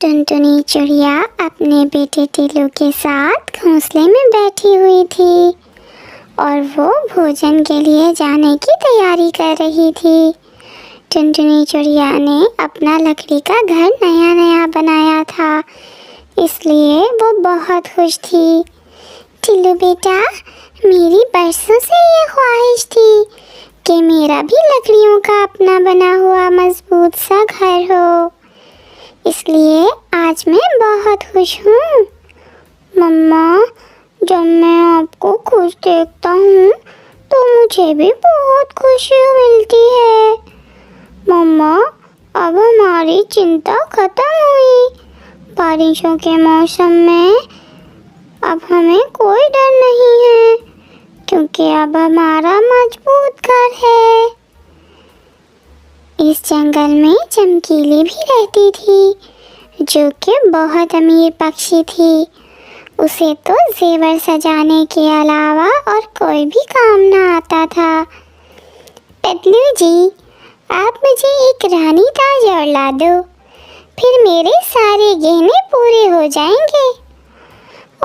टुनटुनी चिड़िया अपने बेटे टिल्लू के साथ घोंसले में बैठी हुई थी और वो भोजन के लिए जाने की तैयारी कर रही थी। टुनटुनी चिड़िया ने अपना लकड़ी का घर नया नया बनाया था, इसलिए वो बहुत खुश थी। टिल्लू बेटा, मेरी बरसों से ये ख्वाहिश थी कि मेरा भी लकड़ियों का अपना बना हुआ मजबूत सा घर हो, इसलिए आज मैं बहुत खुश हूँ। मम्मा, जब मैं आपको खुश देखता हूँ तो मुझे भी बहुत खुशी मिलती है। मम्मा, अब हमारी चिंता खत्म हुई। बारिशों के मौसम में अब हमें कोई डर नहीं है, क्योंकि अब हमारा मजबूत घर है। इस जंगल में चमकीली भी रहती थी, जो कि बहुत अमीर पक्षी थी। उसे तो जेवर सजाने के अलावा और कोई भी काम ना आता था। पतलू जी, आप मुझे एक रानी ताज और ला दो, फिर मेरे सारे गहने पूरे हो जाएंगे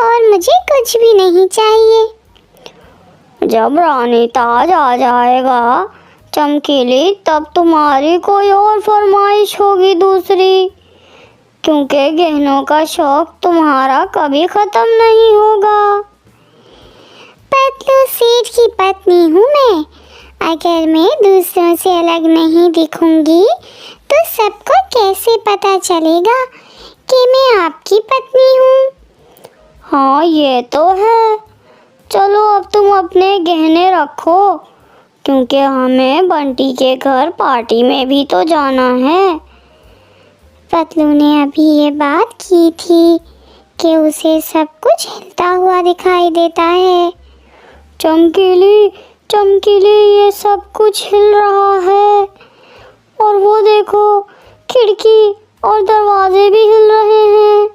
और मुझे कुछ भी नहीं चाहिए। जब रानी ताज आ जाएगा चमकीली, तब तुम्हारी कोई और फरमाइश होगी दूसरी, क्योंकि गहनों का शौक तुम्हारा कभी खत्म नहीं होगा। पतलू सेठ की पत्नी हूँ मैं। अगर मैं दूसरों से अलग नहीं दिखूंगी तो सबको कैसे पता चलेगा कि मैं आपकी पत्नी हूँ? हाँ, ये तो है। चलो अब तुम अपने गहने रखो, क्योंकि हमें बंटी के घर पार्टी में भी तो जाना है। पतलू ने अभी ये बात की थी कि उसे सब कुछ हिलता हुआ दिखाई देता है। चमकीली, चमकीली, ये सब कुछ हिल रहा है, और वो देखो, खिड़की और दरवाजे भी हिल रहे हैं।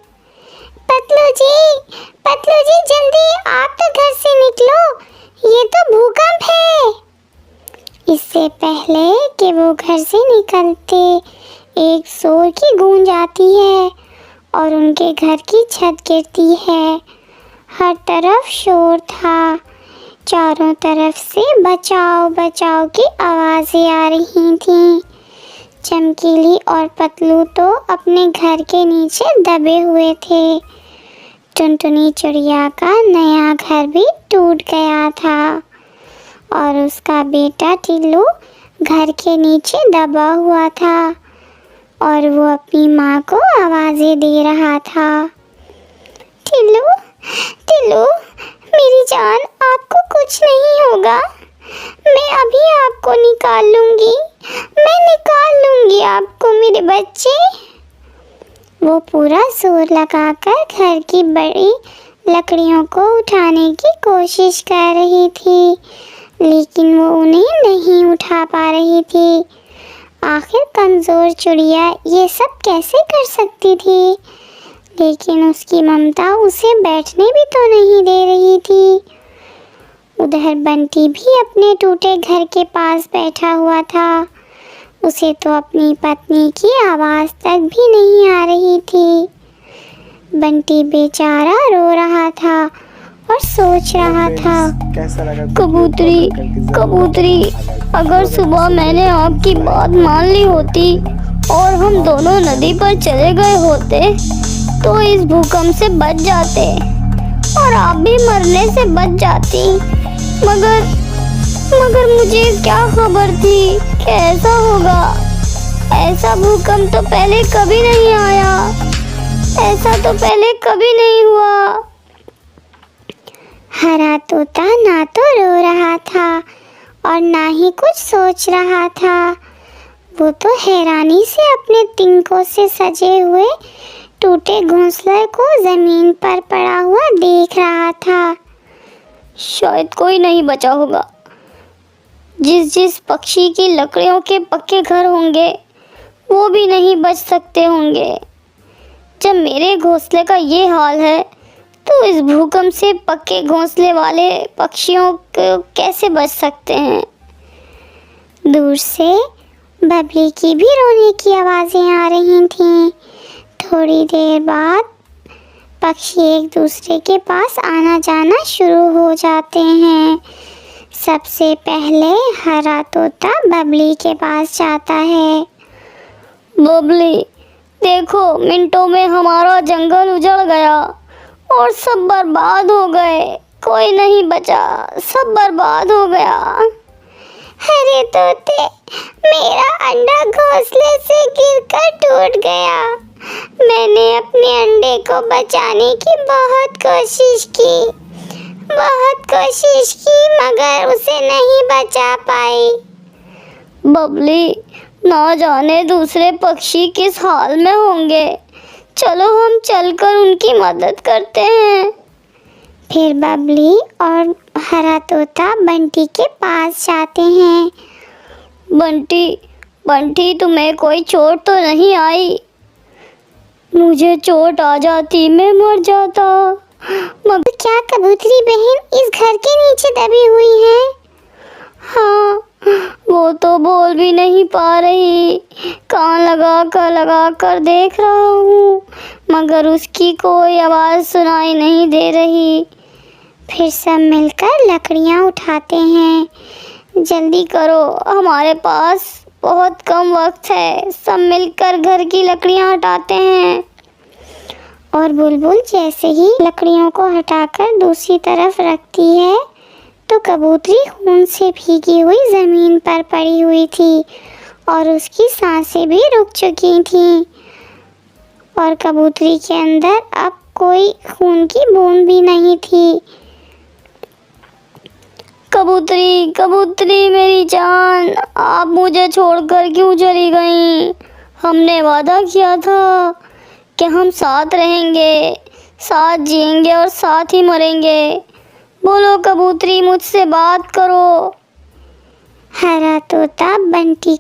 पतलू जी जल्दी, आप तो घर से निकलो, ये तो भूकंप है। इससे पहले कि वो घर से निकलते, एक जोर की गूंज आती है और उनके घर की छत गिरती है। हर तरफ शोर था, चारों तरफ से बचाओ बचाओ की आवाज़ें आ रही थीं। चमकीली और पतलू तो अपने घर के नीचे दबे हुए थे। टुनटुनी चिड़िया का नया घर भी टूट गया था और उसका बेटा टिल्लू घर के नीचे दबा हुआ था और वो अपनी माँ को आवाज़ें दे रहा था। टिल्लू, टिल्लू, मेरी जान, आपको कुछ नहीं होगा। मैं अभी आपको निकाल लूँगी, मैं निकाल लूँगी आपको मेरे बच्चे। वो पूरा जोर लगाकर घर की बड़ी लकड़ियों को उठाने की कोशिश कर रही थी, लेकिन वो उन्हें नहीं उठा पा रही थी। आखिर कमज़ोर चिड़िया ये सब कैसे कर सकती थी? लेकिन उसकी ममता उसे बैठने भी तो नहीं दे रही थी। उधर बंटी भी अपने टूटे घर के पास बैठा हुआ था। उसे तो अपनी पत्नी की आवाज़ तक भी नहीं आ रही थी। बंटी बेचारा रो रहा था और सोच रहा था, कबूतरी, कबूतरी, अगर सुबह मैंने आपकी बात मान ली होती और हम दोनों नदी पर चले गए होते तो इस भूकंप से बच जाते और आप भी मरने से बच जाती। मगर मुझे क्या खबर थी कि ऐसा होगा। ऐसा भूकंप तो पहले कभी नहीं आया, ऐसा तो पहले कभी नहीं हुआ। हरा तोता ना तो रो रहा था और ना ही कुछ सोच रहा था। वो तो हैरानी से अपने तिनकों से सजे हुए टूटे घोंसले को जमीन पर पड़ा हुआ देख रहा था। शायद कोई नहीं बचा होगा। जिस पक्षी की लकड़ियों के पक्के घर होंगे वो भी नहीं बच सकते होंगे। जब मेरे घोंसले का ये हाल है तो इस भूकंप से पक्के घोंसले वाले पक्षियों को कैसे बच सकते हैं। दूर से बबली की भी रोने की आवाज़ें आ रही थीं। थोड़ी देर बाद पक्षी एक दूसरे के पास आना जाना शुरू हो जाते हैं। सबसे पहले हरा तोता बबली के पास जाता है। बबली, देखो मिनटों में हमारा जंगल उजड़ गया और सब बर्बाद हो गए। कोई नहीं बचा, सब बर्बाद हो गया। हरे तोते, मेरा अंडा घोंसले से गिरकर टूट गया। मैंने अपने अंडे को बचाने की बहुत कोशिश की मगर उसे नहीं बचा पाई। बबली, ना जाने दूसरे पक्षी किस हाल में होंगे। चलो हम चलकर उनकी मदद करते हैं। फिर बबली और हरा तोता बंटी के पास जाते हैं। बंटी, तुम्हें कोई चोट तो नहीं आई? मुझे चोट आ जाती, मैं मर जाता। मगर क्या कबूतरी बहन इस घर के नीचे दबी हुई है? हाँ, वो तो बोल भी नहीं पा रही। कान लगा कर देख रहा हूँ मगर उसकी कोई आवाज़ सुनाई नहीं दे रही। फिर सब मिलकर लकड़ियाँ उठाते हैं। जल्दी करो, हमारे पास बहुत कम वक्त है। सब मिलकर घर की लकड़ियाँ हटाते हैं। और बुलबुल जैसे ही लकड़ियों को हटाकर दूसरी तरफ रखती है तो कबूतरी खून से भीगी हुई ज़मीन पर पड़ी हुई थी और उसकी सांसें भी रुक चुकी थीं और कबूतरी के अंदर अब कोई खून की बूंद भी नहीं थी। कबूतरी मेरी जान, आप मुझे छोड़कर क्यों चली गईं? हमने वादा किया था कि हम साथ रहेंगे, साथ जिएंगे और साथ ही मरेंगे। बोलो कबूतरी, मुझसे बात करो। हरा तोता बंटी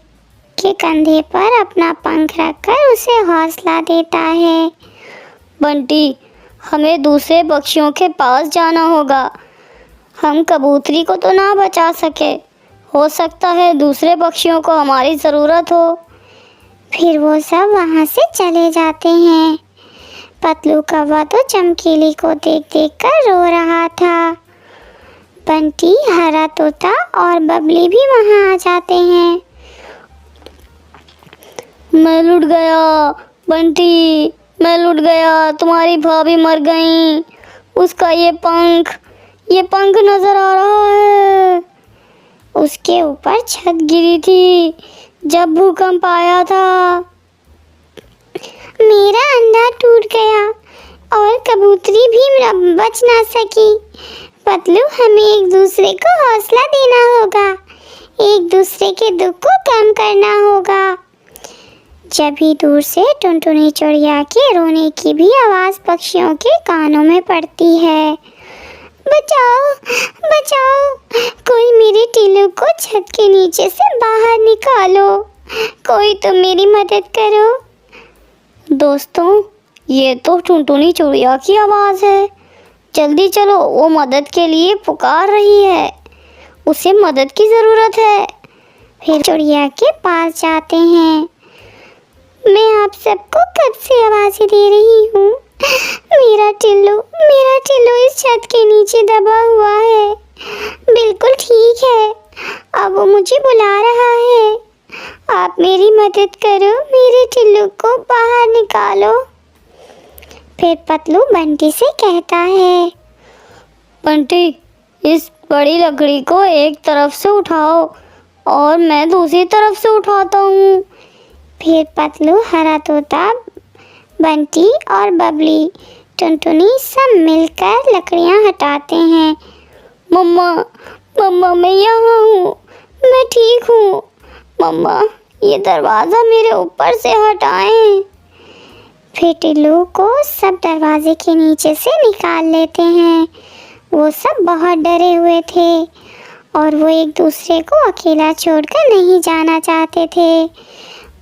के कंधे पर अपना पंख रखकर उसे हौसला देता है। बंटी, हमें दूसरे पक्षियों के पास जाना होगा। हम कबूतरी को तो ना बचा सके, हो सकता है दूसरे पक्षियों को हमारी ज़रूरत हो। फिर वो सब वहाँ से चले जाते हैं। पतलू कौवा तो चमकीली को देख कर रो रहा था। बंटी, हरा तोता और बबली भी वहाँ आ जाते हैं। मैं लुट गया बंटी, मैं लुट गया। तुम्हारी भाभी मर गई। उसका ये पंख नजर आ रहा है। उसके ऊपर छत गिरी थी जब भूकंप आया था। मेरा अंडा टूट गया और कबूतरी भी बच ना सकी। पतलू, हमें एक दूसरे को हौसला देना होगा, एक दूसरे के दुख को कम करना होगा। जब ही दूर से टुनटुनी चिड़िया के रोने की भी आवाज़ पक्षियों के कानों में पड़ती है। बचाओ बचाओ, कोई मेरे टिल्लू को छत के नीचे से बाहर निकालो, कोई तो मेरी मदद करो। दोस्तों, ये तो टुनटुनी चिड़िया की आवाज़ है। जल्दी चलो, वो मदद के लिए पुकार रही है, उसे मदद की ज़रूरत है। फिर चिड़िया के पास जाते हैं। मैं आप सबको कब से आवाज़ें दे रही हूँ। मेरा टिल्लू इस छत के नीचे दबा हुआ है। बिल्कुल ठीक है, अब वो मुझे बुला रहा है। आप मेरी मदद करो, मेरे टिल्लू को बाहर निकालो। फिर पतलू बंटी से कहता है, बंटी, इस बड़ी लकड़ी को एक तरफ से उठाओ और मैं दूसरी तरफ से उठाता हूँ। फिर पतलू, हरा तोता, बंटी और बबली, टुनटुनी सब मिलकर लकड़ियाँ हटाते हैं। मम्मा, मैं यहाँ हूँ, मैं ठीक हूँ। मम्मा, ये दरवाज़ा मेरे ऊपर से हटाएं। फिर टिल्लू को सब दरवाजे के नीचे से निकाल लेते हैं। वो सब बहुत डरे हुए थे और वो एक दूसरे को अकेला छोड़कर नहीं जाना चाहते थे।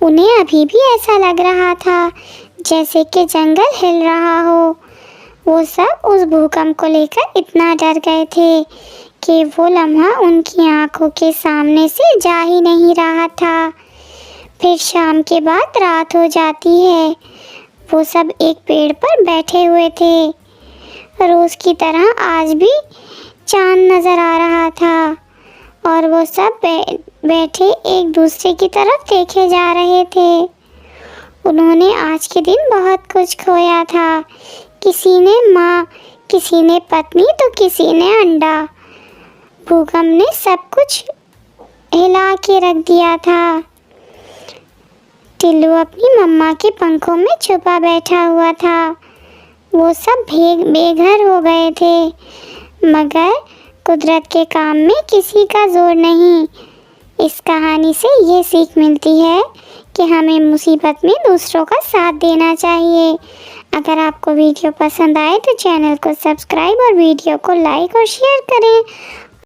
उन्हें अभी भी ऐसा लग रहा था जैसे कि जंगल हिल रहा हो। वो सब उस भूकंप को लेकर इतना डर गए थे कि वो लम्हा उनकी आंखों के सामने से जा ही नहीं रहा था। फिर शाम के बाद रात हो जाती है। वो सब एक पेड़ पर बैठे हुए थे। रोज़ की तरह आज भी चांद नज़र आ रहा था और वो सब बैठे एक दूसरे की तरफ देखे जा रहे थे। उन्होंने आज के दिन बहुत कुछ खोया था। किसी ने माँ, किसी ने पत्नी तो किसी ने अंडा। भूकंप ने सब कुछ हिला के रख दिया था। टिल्लू अपनी मम्मा के पंखों में छुपा बैठा हुआ था। वो सब बेघर हो गए थे, मगर कुदरत के काम में किसी का जोर नहीं। इस कहानी से ये सीख मिलती है कि हमें मुसीबत में दूसरों का साथ देना चाहिए। अगर आपको वीडियो पसंद आए तो चैनल को सब्सक्राइब और वीडियो को लाइक और शेयर करें